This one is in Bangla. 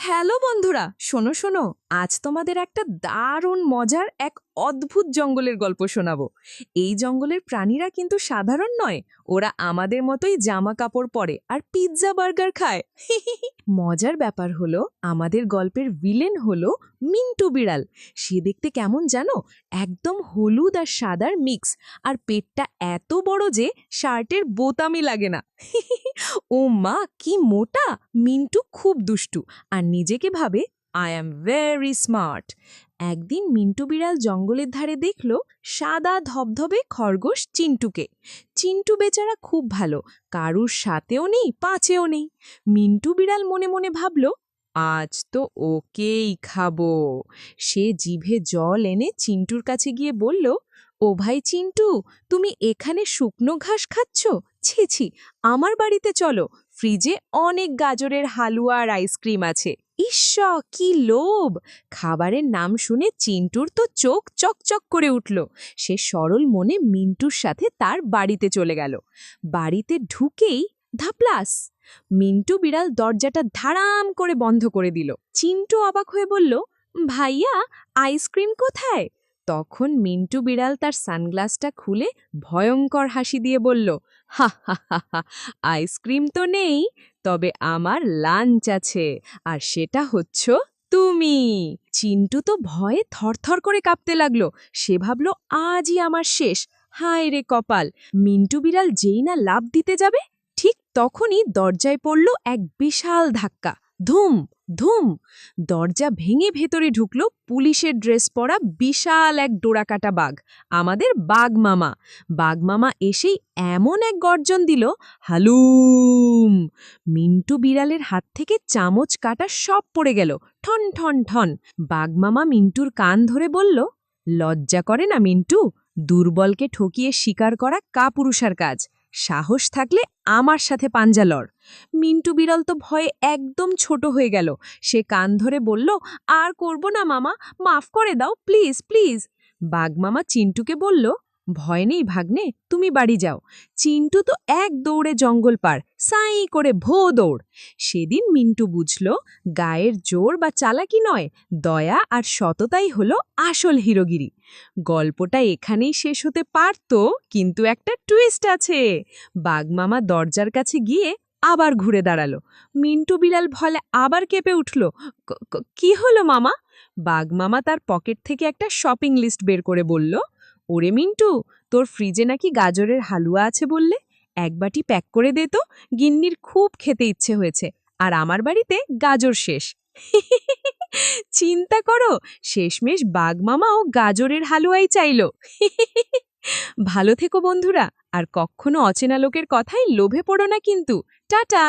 হ্যালো বন্ধুরা, শোনো শোনো, আজ তোমাদের একটা দারুণ মজার এক অদ্ভুত জঙ্গলের গল্প শোনাবো। এই জঙ্গলের প্রাণীরা কিন্তু সাধারণ নয়, ওরা আমাদের মতোই জামা কাপড় পরে আর পিৎজা বার্গার খায়। মজার ব্যাপার হলো, আমাদের গল্পের ভিলেন হলো মিন্টু বিড়াল। সে দেখতে কেমন জানো? একদম হলুদ আর সাদার মিক্স, আর পেটটা এত বড় যে শার্টের বোতামই লাগে না। ও মা, কি মোটা! মিন্টু খুব দুষ্টু আর নিজেকে ভাবে আই অ্যাম ভেরি স্মার্ট। একদিন মিন্টু বিড়াল জঙ্গলের ধারে দেখল সাদা ধবধবে খরগোশ চিন্টুকে। চিন্টু বেচারা খুব ভালো, কারুর সাথেও নেই পাছেও নেই। মিন্টু বিড়াল মনে মনে ভাবল, আজ তো ওকেই খাবো। সে জিভে জল এনে চিন্টুর কাছে গিয়ে বলল, ও ভাই চিন্টু, তুমি এখানে শুকনো ঘাস খাচ্ছ? ছি ছি, আমার বাড়িতে চলো, ফ্রিজে অনেক গাজরের হালুয়া আর আইসক্রিম আছে। ঈশ্ব, কি লোভ! খাবারের নাম শুনে চিন্টুর তো চোখ চকচক করে উঠল। সে সরল মনে মিন্টুর সাথে তার বাড়িতে চলে গেল। বাড়িতে ঢুকেই ধাপলাস! মিন্টু বিড়াল দরজাটা ধাড়াম করে বন্ধ করে দিল। চিন্টু অবাক হয়ে বলল, ভাইয়া, আইসক্রিম কোথায়? তখন মিন্টু বিড়াল তার সানগ্লাসটা খুলে ভয়ঙ্কর হাসি দিয়ে বলল, হা হা হা হা, আইসক্রিম তো নেই, তবে আমার লাঞ্চ আছে, আর সেটা হচ্ছ তুমি। চিন্টু তো ভয়ে থরথর করে কাঁপতে লাগলো। সে ভাবল, আজই আমার শেষ। হায় রে কপাল! মিন্টু বিড়াল যেই না লাফ দিতে যাবে, ঠিক তখনই দরজায় পড়ল এক বিশাল ধাক্কা। ধুম ধুম! দরজা ভেঙে ভেতরে ঢুকল পুলিশের ড্রেস পরা বিশাল এক ডোরাকাটা বাঘ, আমাদের বাঘ মামা। বাঘ মামা এসেই এমন এক গর্জন দিল, হালুম! মিন্টু বিড়ালের হাত থেকে চামচ কাটা সব পড়ে গেল, ঠন ঠন ঠন। বাঘ মামা মিন্টুর কান ধরে বলল, লজ্জা করে না মিন্টু? দুর্বলকে ঠকিয়ে শিকার করা কাপুরুষার কাজ। সাহস থাকলে আমার সাথে পাঞ্জা লড়। মিন্টু বিড়াল তো ভয়ে একদম ছোট হয়ে গেল। সে কান ধরে বলল, আর করব না মামা, মাফ করে দাও প্লিজ প্লিজ। বাঘ মামা চিন্টুকে বলল, ভয় নেই ভাগ্নে, তুমি বাড়ি যাও। চিন্টু তো এক দৌড়ে জঙ্গল পার, সাই করে ভো দৌড়। সেদিন মিন্টু বুঝল, গায়ের জোর বা চালাকি নয়, দয়া আর সততাই হলো আসল হিরোগিরি। গল্পটা এখানেই শেষ হতে পারত, কিন্তু একটা টুইস্ট আছে। বাঘ মামা দরজার কাছে গিয়ে আবার ঘুরে দাঁড়ালো। মিন্টু বিড়াল ভয়ে আবার কেঁপে উঠল। কি হলো মামা? বাঘ মামা তার পকেট থেকে একটা শপিং লিস্ট বের করে বলল, ওরে মিন্টু, তোর ফ্রিজে নাকি গাজরের হালুয়া আছে বললে, এক বাটি প্যাক করে দে তো, গিন্নির খুব খেতে ইচ্ছে হয়েছে, আর আমার বাড়িতে গাজর শেষ। চিন্তা করো, শেষমেশ বাঘ মামাও গাজরের হালুয়াই চাইল। ভালো থেকো বন্ধুরা, আর কখনো অচেনা লোকের কথায় লোভে পড়ো না কিন্তু। টাটা।